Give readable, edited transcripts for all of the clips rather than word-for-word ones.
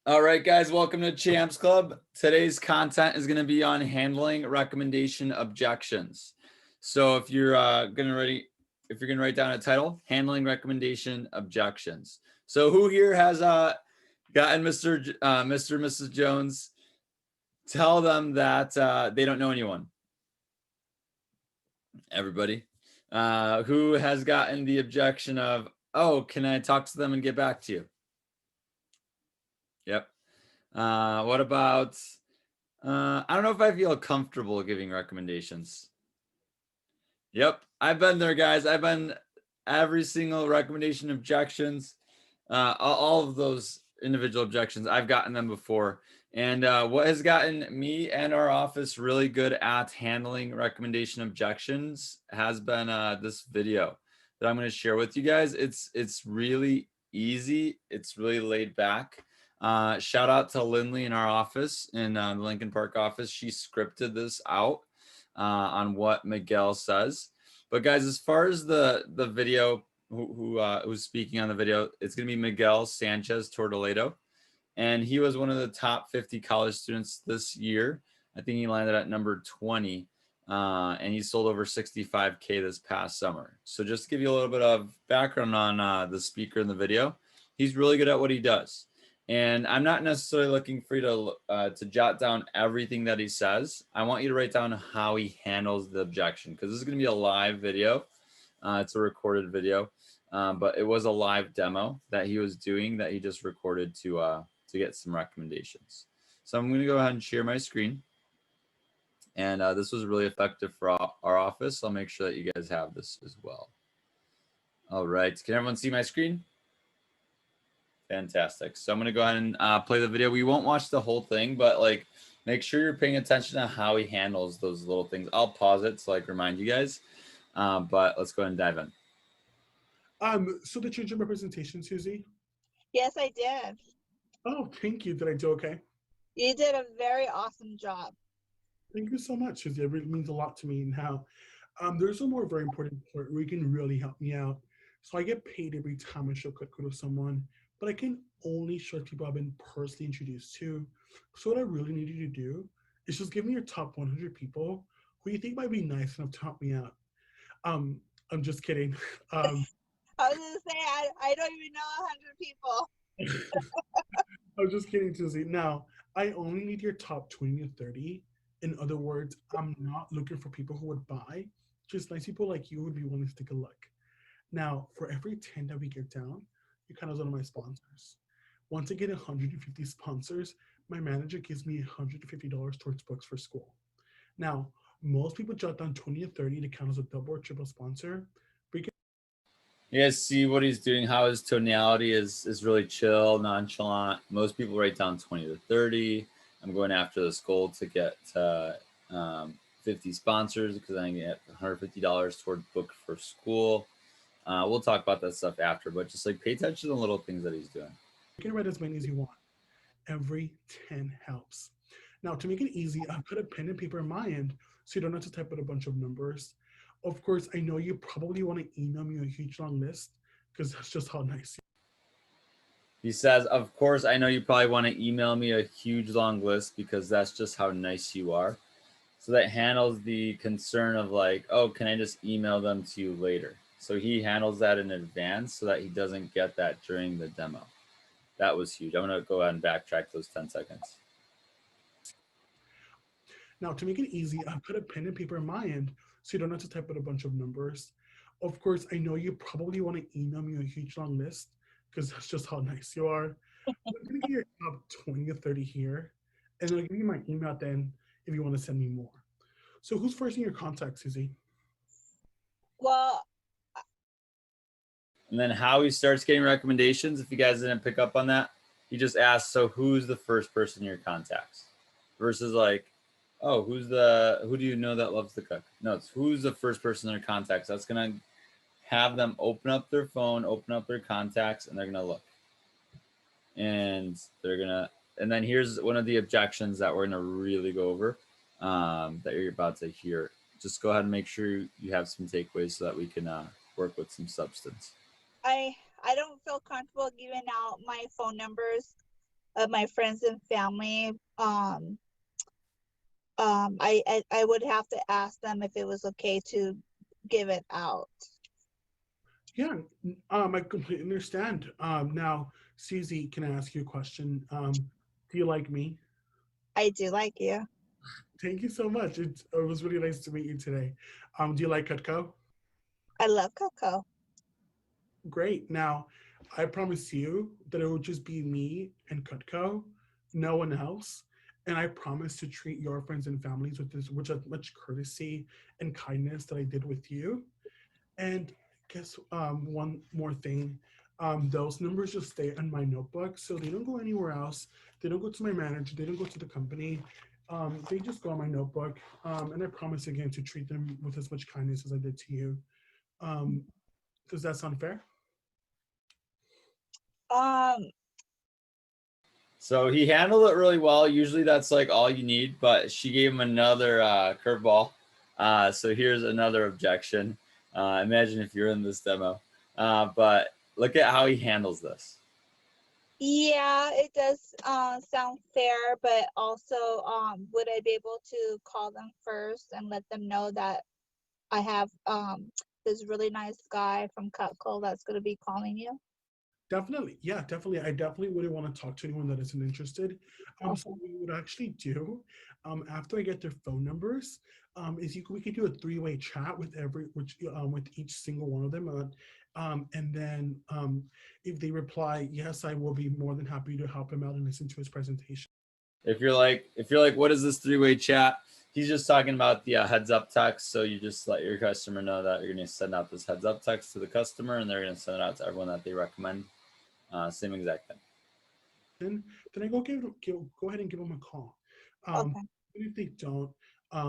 All right, guys, welcome to Champs Club. Today's content is going to be on handling recommendation objections. So if you're going to write down a title, handling recommendation objections. So who here has gotten Mr. and Mrs. Jones? Tell them that they don't know anyone. Everybody. Who has gotten the objection of, oh, can I talk to them and get back to you? Yep. What about, I don't know if I feel comfortable giving recommendations. Yep, I've been there, guys. I've been every single recommendation objections, all of those individual objections. I've gotten them before. And what has gotten me and our office really good at handling recommendation objections has been this video that I'm going to share with you guys. It's really easy. It's really laid back. Shout out to Lindley in our office, in the Lincoln Park office. She scripted this out on what Miguel says. But guys, as far as the video, who's speaking on the video, it's going to be Miguel Sanchez-Tortoledo. And he was one of the top 50 college students this year. I think he landed at number 20. And he sold over 65K this past summer. So just to give you a little bit of background on the speaker in the video, he's really good at what he does. And I'm not necessarily looking for you to jot down everything that he says. I want you to write down how he handles the objection, because this is going to be a live video. It's a recorded video, but it was a live demo that he was doing that he just recorded to get some recommendations. So I'm going to go ahead and share my screen. And this was really effective for our office. I'll make sure that you guys have this as well. All right. Can everyone see my screen? Fantastic. So I'm going to go ahead and play the video. We won't watch the whole thing, but like make sure you're paying attention to how he handles those little things. I'll pause it to like remind you guys, but let's go ahead and dive in. So did you do representation, Susie? Yes, I did. Oh, thank you. Did I do okay? You did a very awesome job. Thank you so much, Susie. It really means a lot to me. And how there's one more very important part where you can really help me out. So I get paid every time I show quick code of someone, but I can only show people I've been personally introduced to. So what I really need you to do is just give me your top 100 people who you think might be nice enough to help me out. I'm just kidding. I was going to say, I don't even know 100 people. I'm just kidding, Susie. Now, I only need your top 20 to 30. In other words, I'm not looking for people who would buy. Just nice people like you would be willing to take a look. Now, for every 10 that we get down, you kind of one of my sponsors. Once I get 150 sponsors, my manager gives me $150 towards books for school. Now, most people jot down 20 to 30 to count as a double or triple sponsor. You guys see what he's doing, how his tonality is really chill, nonchalant. Most people write down 20 to 30. I'm going after this goal to get 50 sponsors because I can get $150 toward book for school. We'll talk about that stuff after, but just like pay attention to the little things that he's doing. You can write as many as you want. Every 10 helps. Now, to make it easy, I've put a pen and paper in my end so you don't have to type out a bunch of numbers. Of course, I know you probably want to email me a huge long list because that's just how nice you are. He says, of course, I know you probably want to email me a huge long list because that's just how nice you are. So that handles the concern of like, oh, can I just email them to you later? So he handles that in advance so that he doesn't get that during the demo. That was huge. I'm going to go ahead and backtrack those 10 seconds. Now, to make it easy, I've put a pen and paper in my end so you don't have to type out a bunch of numbers. Of course, I know you probably want to email me a huge long list because that's just how nice you are. I'm going to give you your top 20 to 30 here, and I'll give you my email then if you want to send me more. So who's first in your contact, Susie? Well, and then how he starts getting recommendations, if you guys didn't pick up on that, he just asks, so who's the first person in your contacts? Versus like, oh, who do you know that loves to cook? No, it's who's the first person in their contacts. That's going to have them open up their phone, open up their contacts, and they're going to look. And and then here's one of the objections that we're going to really go over that you're about to hear. Just go ahead and make sure you have some takeaways so that we can work with some substance. I don't feel comfortable giving out my phone numbers of my friends and family, I would have to ask them if it was okay to give it out. Yeah, I completely understand. Now, Susie, can I ask you a question? Do you like me? I do like you. Thank you so much. It was really nice to meet you today. Do you like Cutco? I love Coco. Great. Now, I promise you that it will just be me and Cutco, no one else. And I promise to treat your friends and families with as much courtesy and kindness that I did with you. And guess one more thing. Those numbers just stay in my notebook, so they don't go anywhere else. They don't go to my manager. They don't go to the company. They just go on my notebook. And I promise again to treat them with as much kindness as I did to you. Um, does that sound fair? Um, So he handled it really well. Usually that's like all you need, but she gave him another curveball. So here's another objection. Imagine if you're in this demo. But look at how he handles this. yeah, it does sound fair, but also would I be able to call them first and let them know that I have this really nice guy from Cutco that's gonna be calling you? Definitely. Yeah, definitely. I definitely wouldn't want to talk to anyone that isn't interested. So Okay. what we would actually do, after I get their phone numbers, is we could do a three-way chat with with each single one of them. And then if they reply, yes, I will be more than happy to help him out and listen to his presentation. If you're like, what is this three-way chat? He's just talking about the heads up text. So you just let your customer know that you're going to send out this heads up text to the customer, and they're going to send it out to everyone that they recommend. Same exact thing. Then I go ahead and give them a call. Okay. Even if they don't,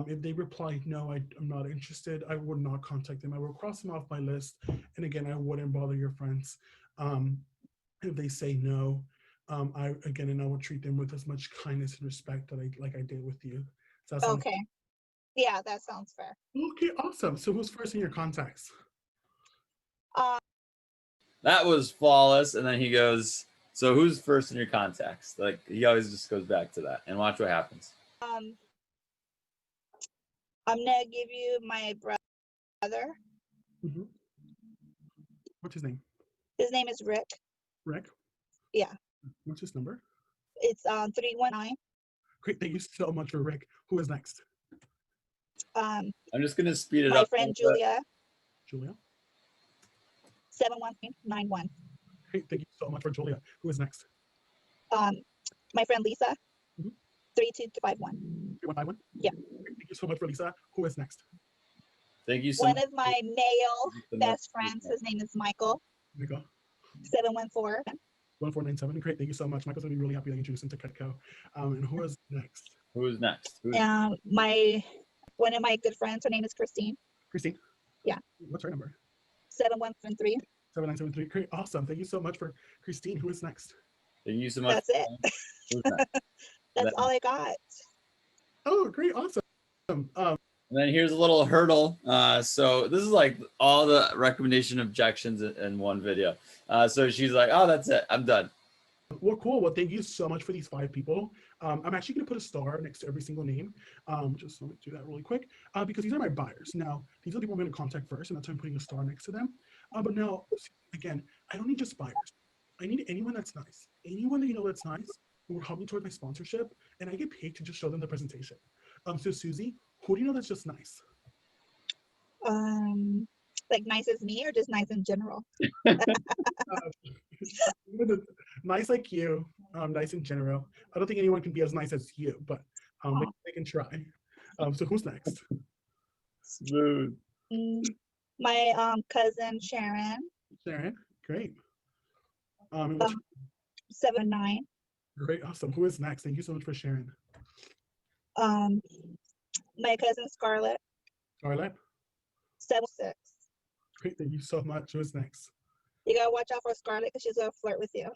if they reply, no, I'm not interested, I would not contact them. I will cross them off my list. And again, I wouldn't bother your friends. If they say no, and I will treat them with as much kindness and respect that I did with you. Does that sound Okay. Yeah, that sounds fair. okay? Awesome. So who's first in your contacts? Um, That was flawless. And then he goes, so who's first in your contacts? Like he always just goes back to that, and watch what happens. I'm gonna give you my brother. Mhm. What's his name? His name is Rick. Rick. Yeah. What's his number? It's 319. Great. Thank you so much for Rick. Who is next? Um, I'm just going to speed it my up. friend Julia, Julia. 71391. Great. Thank you so much for Julia. Who is next? My friend Lisa, Mhm. 3251. 3151. Yeah. Great. Thank you so much for Lisa. Who is next? Thank you so One much. of my male best friends, his name is Michael, There you go. 714. 1497. Great. Thank you so much. Michael's going to be really happy to introduce him to Cutco. And who is next? Who is next? One of my good friends, her name is Christine, Christine. Yeah. What's her number? 7173. 7973. Great. Awesome. Thank you so much for Christine. Who is next? Thank you so much. That's it. Who's next? That's all I got. Oh, great. Awesome. And then here's a little hurdle. So this is like all the recommendation objections in one video. So she's like, oh, that's it. I'm done. Well, cool. Well, thank you so much for these 5 people. I'm actually going to put a star next to every single name. Just let me do that really quick because these are my buyers. Now, these are the people I'm going to contact first, and that's why I'm putting a star next to them. But now, again, I don't need just buyers. I need anyone that's nice. Anyone that you know that's nice who will help me toward my sponsorship, and I get paid to just show them the presentation. So, Susie, who do you know that's just nice? Like nice as me or just nice in general? Nice like you, nice in general. I don't think anyone can be as nice as you, but they can try. So who's next? Smooth. My cousin Sharon, Sharon. Great. And what's 79. great, awesome. Who is next? Thank you so much for sharing. My cousin Scarlett, Scarlett. 76. Great, thank you so much. Who is next? You gotta watch out for Scarlett because she's gonna flirt with you.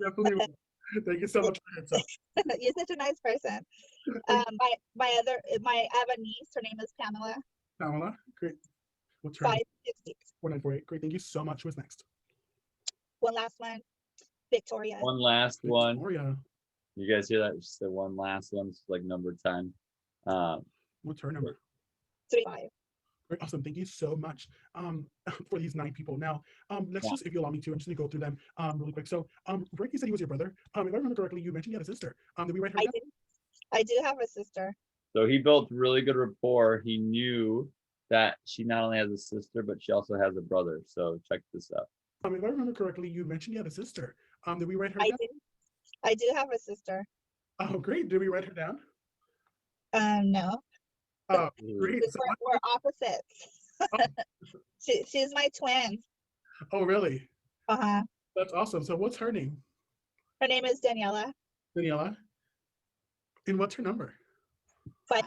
Definitely. Thank you so much for your time. You're such a nice person. I have a niece. Her name is Pamela. Pamela. Great. What's her name? 560. 4948. Great, thank you so much. Who is next? One last one. Victoria. One last one. Victoria. You guys hear that? Just the one last one. It's like number 10. What's her number? 35. Great, awesome. Thank you so much for these 9 people. Now, let's just, if you allow me to, I'm just gonna go through them really quick. So, Rick, you said he was your brother. If I remember correctly, you mentioned you had a sister. Did we write her down? I do have a sister. So he built really good rapport. He knew that she not only has a sister, but she also has a brother. So check this out. If I remember correctly, you mentioned you had a sister. Did we write her I down? do. I do have a sister. Oh, great. Did we write her down? No. Oh, great. So We're opposites. She's my twin. oh, really? Uh-huh. That's awesome. So what's her name? Her name is Daniela. Daniela? And what's her number? 5.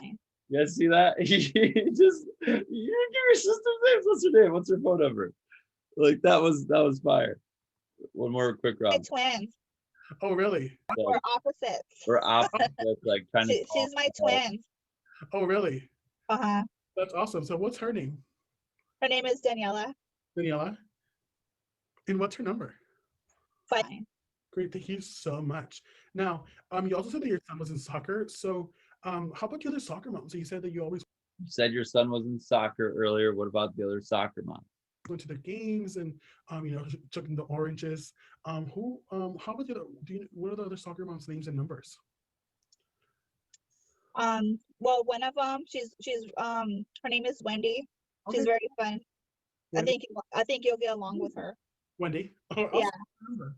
You guys see that? You give your sister's name. What's her name? What's her phone number? Like that was fire. One more quick round. Twins. Oh, really? We're opposites. We're opposites, like trying to. She's my twin. Oh, really? Uh-huh. That's awesome. So what's her name? Her name is Daniela. Daniela? And what's her number? 5. Great, thank you so much. Now, you also said that your son was in soccer. So, how about the other soccer moms? So you said that you always You said your son was in soccer earlier. What about the other soccer mom? went to their games and took them the oranges. How about the other? What are the other soccer moms' names and numbers? Well, one of them, she's her name is Wendy. She's Okay. very fun. Wendy? I think you'll get along with her. Wendy. Oh, Yeah. number.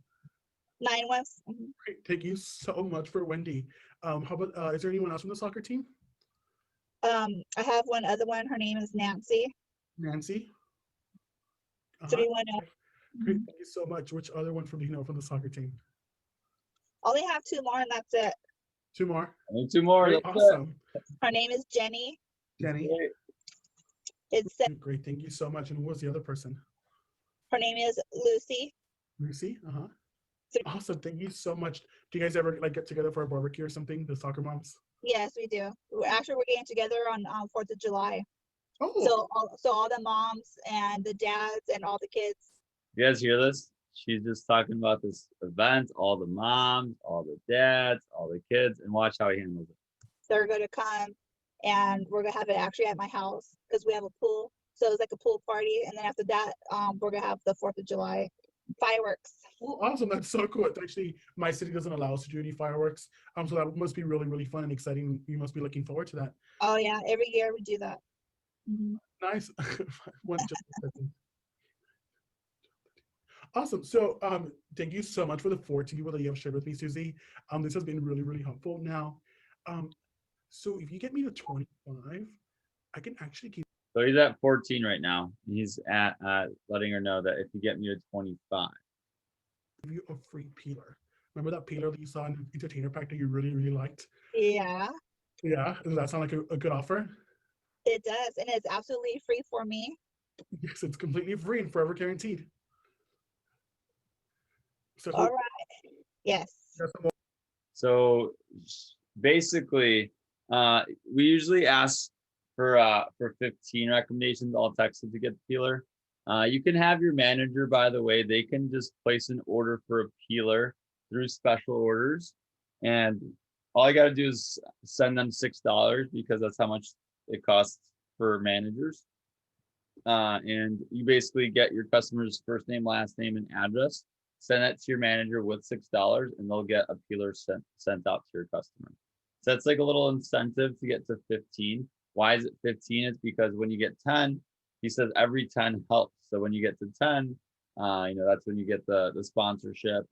9 months. Great, thank you so much for Wendy. How about is there anyone else from the soccer team? I have one other one. Her name is Nancy. Nancy. 310. Great, thank you so much. Which other one from the soccer team? Only have 2 more, and that's it. 2 more. I need 2 more. Great, That's it. awesome. Her name is Jenny. Jenny. It's Great, thank you so much. And who was the other person? her name is Lucy. Lucy. Awesome. Thank you so much. Do you guys ever get together for a barbecue or something? The soccer moms. Yes, we do. We're getting together on 4th of July. Oh. So all the moms and the dads and all the kids. You guys hear this? She's just talking about this event, all the moms, all the dads, all the kids, and watch how he handles it. They're going to come, and we're going to have it actually at my house because we have a pool. So it's like a pool party. And then after that, we're going to have the 4th of July fireworks. Oh, awesome. That's so cool. Actually, my city doesn't allow us to do any fireworks. So that must be really, really fun and exciting. You must be looking forward to that. Oh, yeah. Every year we do that. Mm-hmm. Nice. Awesome. So thank you so much for the 14 people that you have shared with me, Susie. This has been really, really helpful. Now, so if you get me to 25, I can actually keep. So he's at 14 right now. He's at letting her know that if you get me to 25. Give you a free peeler. Remember that peeler that you saw in the entertainer pack that you really, really liked? Yeah. Yeah. Does that sound like a good offer? It does. And it's absolutely free for me. Yes, it's completely free and forever guaranteed. So all right. Yes. So basically, we usually ask for 15 recommendations, all texted to get the peeler. You can have your manager, by the way, they can just place an order for a peeler through special orders. And all I got to do is send them $6 because that's how much it costs for managers. And you basically get your customer's first name, last name, and address. Send that to your manager with $6 and they'll get a peeler sent out to your customer. So that's like a little incentive to get to 15. Why is it 15? It's because when you get 10, he says every 10 helps. So when you get to 10, that's when you get the sponsorship.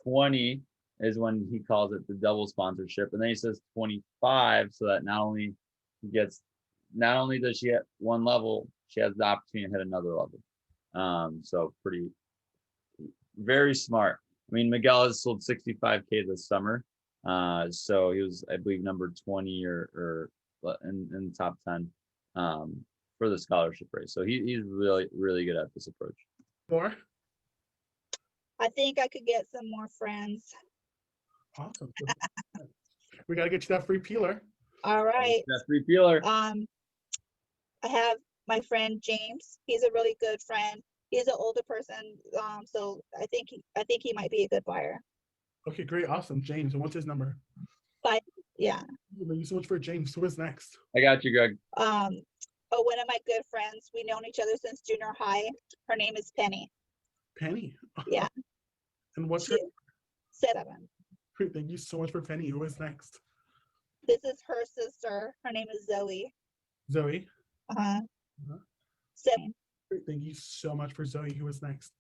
20 is when he calls it the double sponsorship. And then he says 25 so that not only does she hit one level, she has the opportunity to hit another level. So very smart. I mean, Miguel has sold 65K this summer. So he was, I believe, number 20 or in top 10 for the scholarship race. So he's really, really good at this approach. More? I think I could get some more friends. Awesome. We got to get you that free peeler. All right. That free peeler. I have my friend James. He's a really good friend. He's an older person, so I think he might be a good buyer. Okay, great, awesome. James, and what's his number? 5, yeah. Thank you so much for James. Who is next? I got you, Greg. Oh, one of my good friends. We've known each other since junior high. Her name is Penny. Penny. Yeah. And what's her? 7. Great, thank you so much for Penny. Who is next? This is her sister. Her name is Zoe. Zoe. 7. Great, thank you so much for Zoe. Who is next?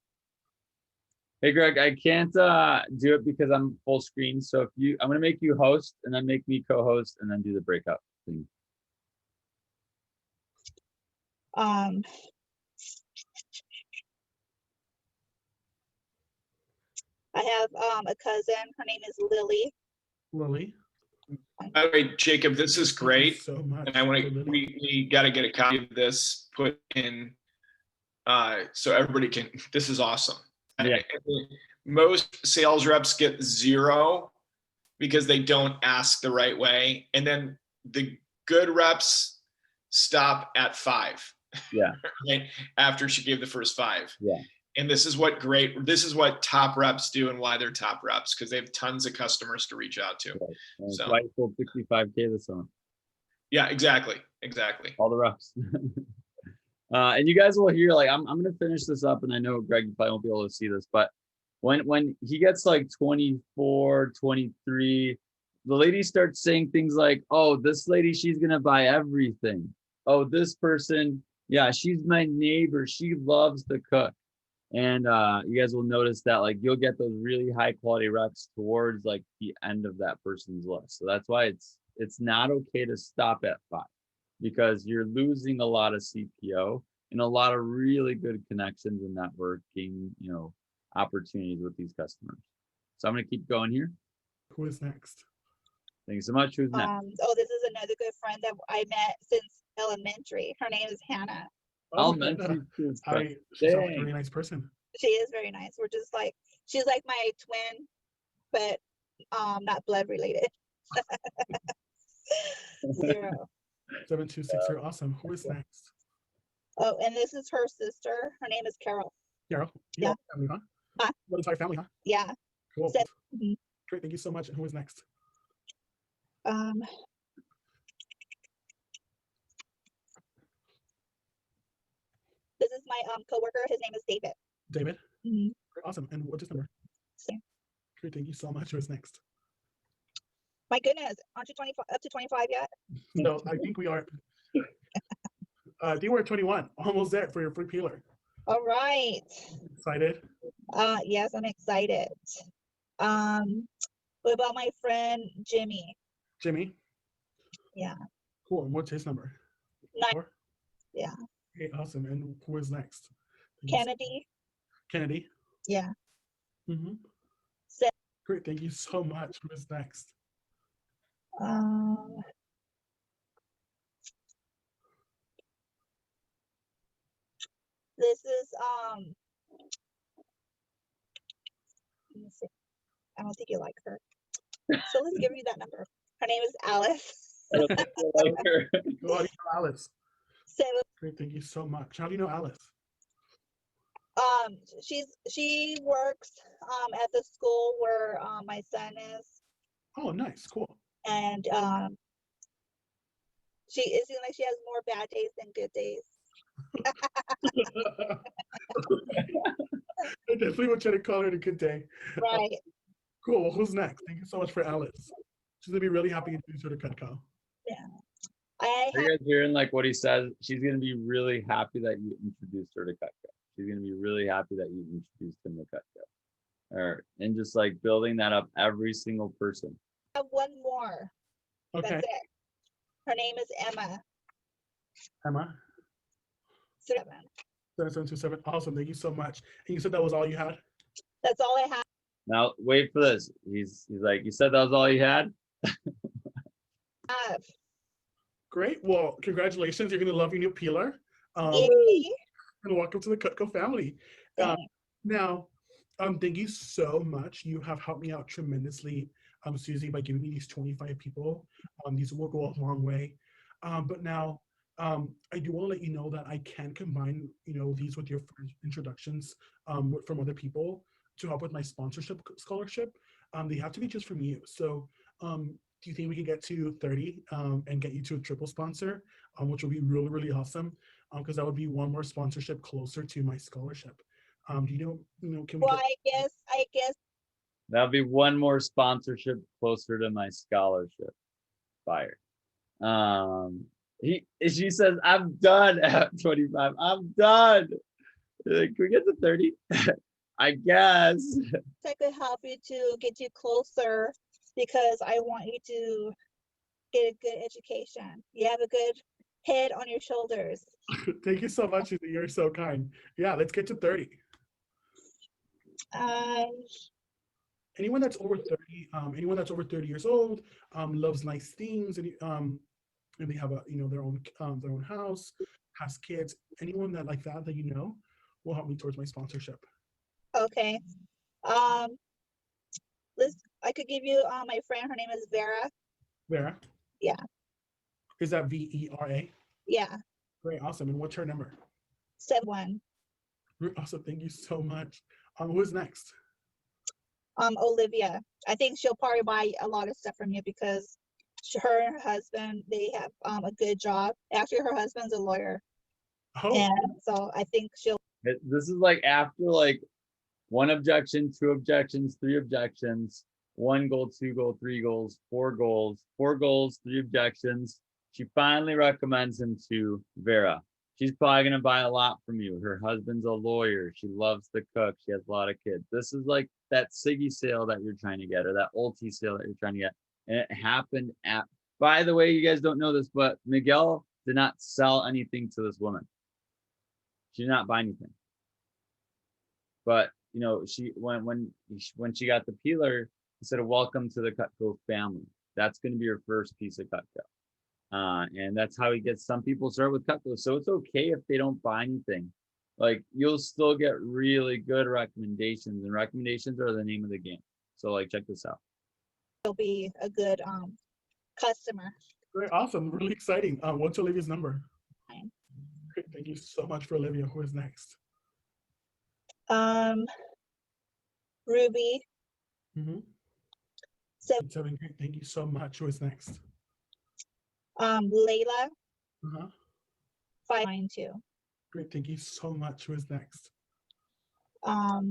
Hey, Greg, I can't do it because I'm full screen. So I'm going to make you host and then make me co-host and then do the breakout thing. I have a cousin. Her name is Lily. Lily. By the way, Jacob, this is great. So much. And I want to, we got to get a copy of this put in so everybody can, this is awesome. Yeah. Most sales reps get 0 because they don't ask the right way. And then the good reps stop at 5. Yeah. Right? After she gave the first 5. Yeah. And this is what top reps do and why they're top reps, because they have tons of customers to reach out to. Right. And So- why you sold 65K this summer. Yeah, exactly. All the reps. And you guys will hear, like, I'm going to finish this up, and I know Greg, you probably won't be able to see this, but when he gets like 24, 23, the lady starts saying things like, oh, this lady, she's going to buy everything. Oh, this person, yeah, she's my neighbor. She loves to cook. And you guys will notice that, like, you'll get those really high quality reps towards like the end of that person's list. So that's why it's not okay to stop at 5, because you're losing a lot of CPO and a lot of really good connections and networking, opportunities with these customers. So I'm going to keep going here. Who is next? Thank you so much. Who's next? This is another good friend that I met since elementary. Her name is Hannah. Elementary school. She sounds like a Dang. really nice person. She is very nice. We're just like, she's like my twin, but not blood related. 0. 7260. Awesome. Who is next? Oh, and this is her sister. Her name is Carol. Carol. Yeah. Family, huh? Huh? What entire family, huh? Yeah. Cool. Mhm. Great. Thank you so much. And who is next? This is my coworker. His name is David. David. Mhm. Great. Awesome. And what's his number? Same. Great. Thank you so much. Who is next? My goodness, aren't you 25 up to 25 yet? No, I think we are. I think we're at 21. Almost there for your free peeler. All right. Excited? Yes, I'm excited. What about my friend Jimmy? Jimmy. Yeah. Cool. And what's his number? 9. 4? Yeah. Okay, awesome. And who is next? Thank you so- Kennedy. Kennedy. Yeah. Mm-hmm. 7. Great. Thank you so much. Who is next? This is let me see. I don't think you like her. So let's give you that number. Her name is Alice. I don't think I like her. How do you know Alice? 7. Great. Thank you so much. How do you know Alice? She works at the school where my son is, Oh, nice. Cool. and it seems like she has more bad days than good days. I definitely would try to call her a good day. Right. Cool. Well, who's next? Thank you so much for Alice. She's gonna be really happy to introduce her to Cutco. I Are have you guys hearing like what he says? She's gonna be really happy that you introduced her to Cutco. She's gonna be really happy that you introduced him to Cutco. And just like building that up every single person. one more. Okay. That's it. Her name is Emma. Emma. 7. 7727. Awesome. Thank you so much. And you said that was all you had? That's all I have. Now wait for this. He's like, you said that was all you had? Great. Well, congratulations. You're gonna love your new peeler. Yay. And welcome to the Cutco family. Now, thank you so much. You have helped me out tremendously, Susie, by giving me these 25 people. These will go a long way. But now, I do want to let you know that I can combine, these with your introductions from other people to help with my sponsorship scholarship. They have to be just from you. So, do you think we can get to 30 and get you to a triple sponsor, which will be really, really awesome? Because that would be one more sponsorship closer to my scholarship. Do can we Well, get? I guess That'll be one more sponsorship closer to my scholarship. Fire. She says, I'm done at 25. I'm done. Can we get to 30? I guess. I could help you to get you closer because I want you to get a good education. You have a good head on your shoulders. Thank you so much. Susie. You're so kind. Yeah, let's get to 30. Um, Anyone that's over 30, anyone that's over 30 years old, loves nice things, and they have their own house, has kids. Anyone that like that will help me towards my sponsorship. okay. I could give you my friend. Her name is Vera. Vera, Yeah, is that VERA? yeah. Great, awesome. And what's her number? 7-1. Great, awesome. Thank you so much. Who's next? Olivia. I think she'll probably buy a lot of stuff from you because her and her husband, they have a good job. Actually, her husband's a lawyer, Oh, and so I think she'll. This is like after like 1 objection, 2 objections, 3 objections, 1 goal, 2 goal, 3 goals, 4 goals, 4 goals, 3 objections. She finally recommends him to Vera. She's probably going to buy a lot from you. Her husband's a lawyer. She loves to cook. She has a lot of kids. This is like that Siggy sale that you're trying to get, or that Ulti sale that you're trying to get. And it happened at, by the way, you guys don't know this, but Miguel did not sell anything to this woman. She did not buy anything. But she when she got the peeler, he said, "Welcome to the Cutco family." That's going to be her first piece of Cutco. And that's how he gets some people start with Cutco. So it's okay if they don't buy anything. Like, you'll still get really good recommendations, and recommendations are the name of the game. So like, check this out. She'll be a good customer. great, awesome. Really exciting. What's Olivia's number? Fine. Great, thank you so much for Olivia. Who is next? Ruby. Mm-hmm. 7. 7, great. Thank you so much. Who is next? Layla. Uh-huh. 592. Great, thank you so much. Who is next? My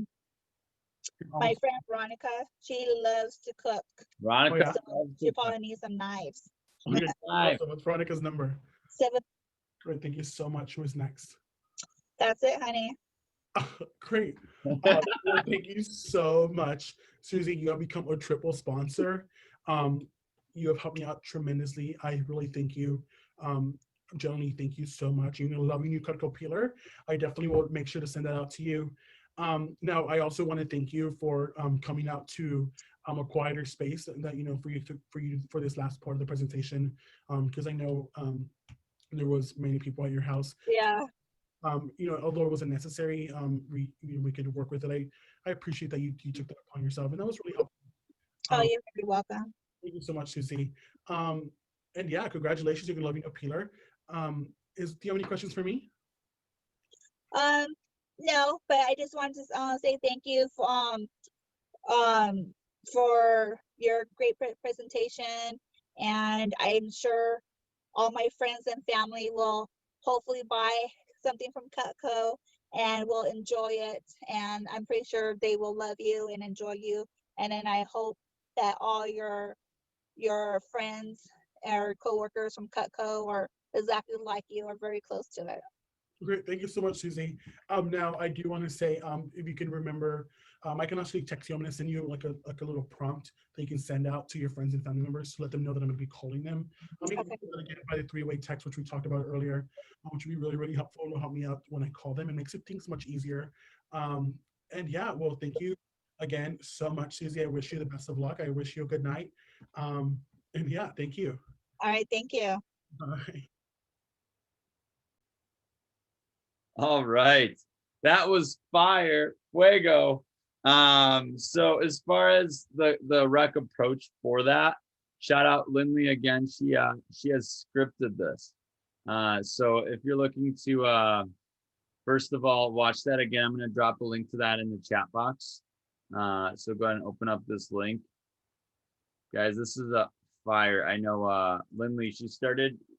friend Veronica. She loves to cook. Veronica, Oh, So she probably needs some knives. Okay, Five. awesome. What's Veronica's number? 7. Great, thank you so much. Who is next? That's it, honey. Great. Well, thank you so much, Susie. You have become a triple sponsor. You have helped me out tremendously. I really thank you. Genuinely, thank you so much. Loving you, Cutco Peeler. I definitely will make sure to send that out to you. Now, I also want to thank you for coming out to a quieter space that for this last part of the presentation, because I know there was many people at your house. Yeah. Although it wasn't necessary, we could work with it. I appreciate that you took that upon yourself, and that was really helpful. Oh, you're very welcome. Thank you so much, Susie. And yeah, congratulations, you can love a peeler. Do you have any questions for me? No, but I just wanted to say thank you for your great presentation, and I'm sure all my friends and family will hopefully buy something from Cutco and will enjoy it, and I'm pretty sure they will love you and enjoy you. And then I hope that all your friends or coworkers from Cutco are exactly like you, are very close to it. Great, thank you so much, Susie. Now I do want to say, if you can remember, I can actually text you. I'm going to send you like a little prompt that you can send out to your friends and family members to let them know that I'm going to be calling them. You can do that again by the 3-way text, which we talked about earlier, which would be really, really helpful. It'll help me out when I call them. It makes things much easier. And yeah, well, thank you again so much, Susie. I wish you the best of luck. I wish you a good night. And yeah, thank you. All right, thank you. Bye. All right. That was fire. Fuego. So as far as the rec approach for that, shout out Lindley again. She has scripted this. So if you're looking to, first of all, watch that again. I'm going to drop a link to that in the chat box. So go ahead and open up this link. Guys, this is a fire. I know Lindley,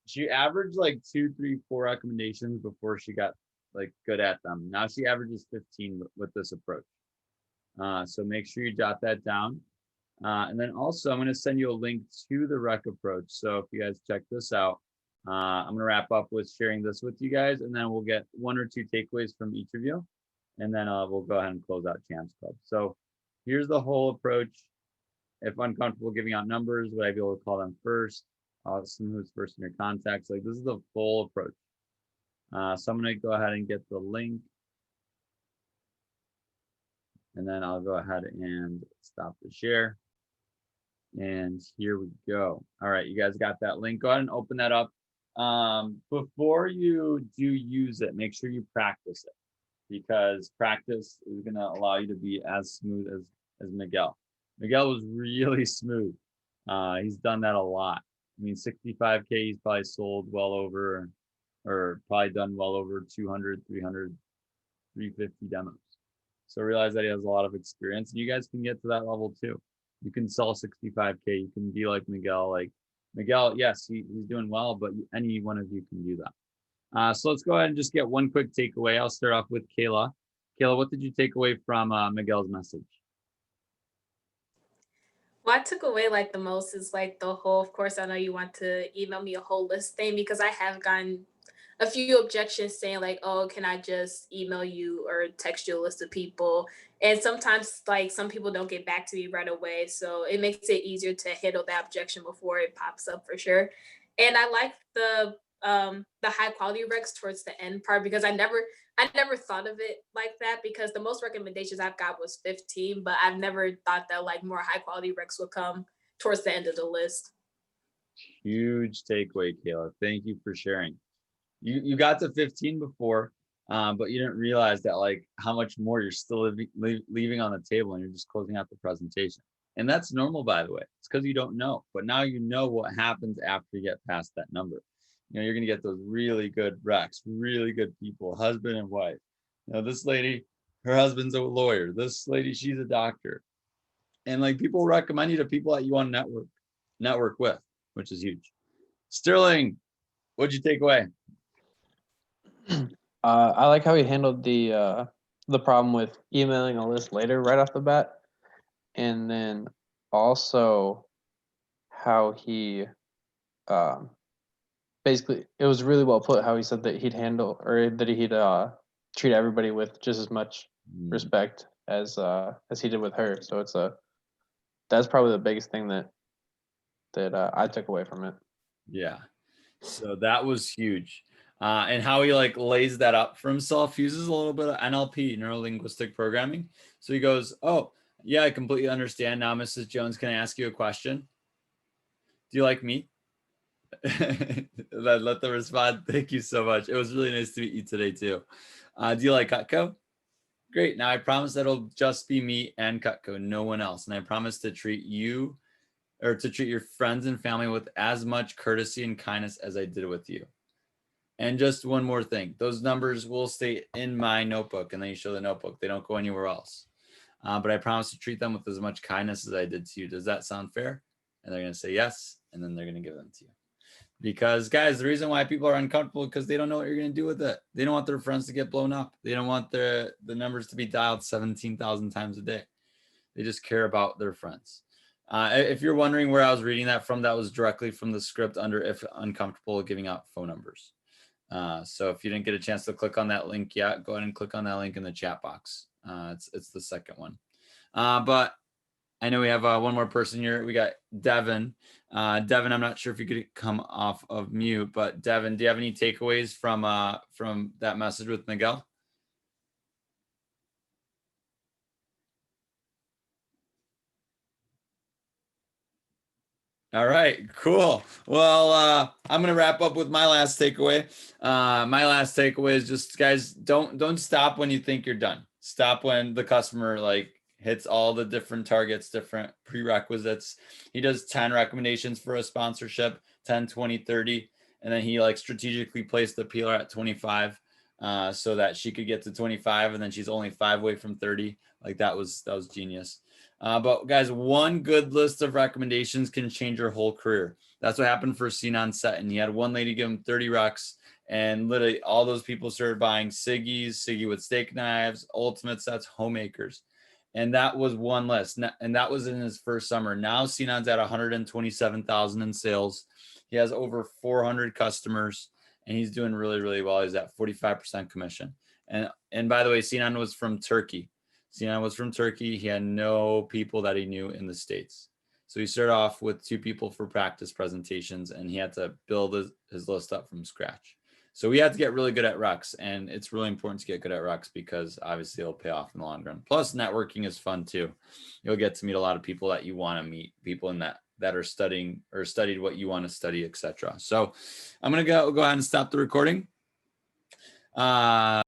she averaged like 2, 3, 4 recommendations before she got like good at them. Now she averages 15 with this approach. So make sure you jot that down. And then also I'm going to send you a link to the rec approach. So if you guys check this out, I'm going to wrap up with sharing this with you guys, and then we'll get 1 or 2 takeaways from each of you. And then we'll go ahead and close out Champs Club. So here's the whole approach. If uncomfortable giving out numbers, would I be able to call them first? Someone who's first in your contacts. Like, this is the full approach. So I'm going to go ahead and get the link. And then I'll go ahead and stop the share. And here we go. All right, you guys got that link. Go ahead and open that up. Before you do use it, make sure you practice it, because practice is going to allow you to be as smooth as Miguel. Miguel was really smooth. He's done that a lot. I mean, 65K, he's probably sold well over, or probably done well over 200, 300, 350 demos. So realize that he has a lot of experience, and you guys can get to that level too. You can sell 65K. You can be like Miguel. Like Miguel, yes, he's doing well, but any one of you can do that. So let's go ahead and just get one quick takeaway. I'll start off with Kayla. Kayla, what did you take away from Miguel's message? What I took away like the most is like the whole, of course, I know you want to email me a whole list thing, because I have gotten a few objections saying like, oh, can I just email you or text you a list of people? And sometimes like some people don't get back to me right away. So it makes it easier to handle that objection before it pops up for sure. And I like the high quality recs towards the end part, because I never thought of it like that, because the most recommendations I've got was 15, but I've never thought that like more high quality recs would come towards the end of the list. Huge takeaway, Kayla. Thank you for sharing. You got to 15 before, but you didn't realize that like how much more you're still leaving on the table, and you're just closing out the presentation. And that's normal, by the way. It's because you don't know, but now you know what happens after you get past that number. You know, you're going to get those really good recs, really good people, husband and wife. You know, this lady, her husband's a lawyer. This lady, she's a doctor. And like, people recommend you to people that you want to network with, which is huge. Sterling, what'd you take away? I like how he handled the problem with emailing a list later right off the bat, and then also how he basically, it was really well put how he said that he'd handle, or that he'd treat everybody with just as much respect as he did with her. So that's probably the biggest thing that I took away from it. Yeah, so that was huge. And how he like lays that up for himself, uses a little bit of NLP, neuro-linguistic programming. So he goes, oh, yeah, I completely understand now, Mrs. Jones, can I ask you a question? Do you like me? Let them respond. Thank you so much. It was really nice to meet you today too. Do you like Cutco? Great. Now I promise that it'll just be me and Cutco, no one else. And I promise to treat you, or to treat your friends and family with as much courtesy and kindness as I did with you. And just one more thing, those numbers will stay in my notebook, and then you show the notebook. They don't go anywhere else. But I promise to treat them with as much kindness as I did to you. Does that sound fair? And they're going to say yes, and then they're going to give them to you. Because guys, the reason why people are uncomfortable, because they don't know what you're going to do with it. They don't want their friends to get blown up. They don't want the numbers to be dialed 17,000 times a day. They just care about their friends. If you're wondering where I was reading that from, that was directly from the script under if uncomfortable giving out phone numbers. So if you didn't get a chance to click on that link yet, go ahead and click on that link in the chat box. It's the second one. But I know we have one more person here. We got Devin. Devin, I'm not sure if you could come off of mute, but Devin, do you have any takeaways from that message with Miguel? All right, cool. Well, I'm gonna wrap up with my last takeaway. My last takeaway is just, guys, don't stop when you think you're done. Stop when the customer like hits all the different targets, different prerequisites. He does 10 recommendations for a sponsorship, 10, 20, 30. And then he like strategically placed the peeler at 25 so that she could get to 25, and then she's only 5 away from 30. Like that was genius. But guys, one good list of recommendations can change your whole career. That's what happened for Sinan Seton. He had one lady give him 30 rucks, and literally all those people started buying Siggy with steak knives, ultimate sets, homemakers. And that was one list. And that was in his first summer. Now Sinan's at 127,000 in sales. He has over 400 customers, and he's doing really, really well. He's at 45% commission. And by the way, Sinan was from Turkey. Sinan was from Turkey. He had no people that he knew in the States. So he started off with 2 people for practice presentations, and he had to build his list up from scratch. So we had to get really good at rucks, and it's really important to get good at rucks because obviously it'll pay off in the long run. Plus networking is fun too. You'll get to meet a lot of people that you want to meet, people in that are studying or studied what you want to study, etc. So I'm going to go ahead and stop the recording.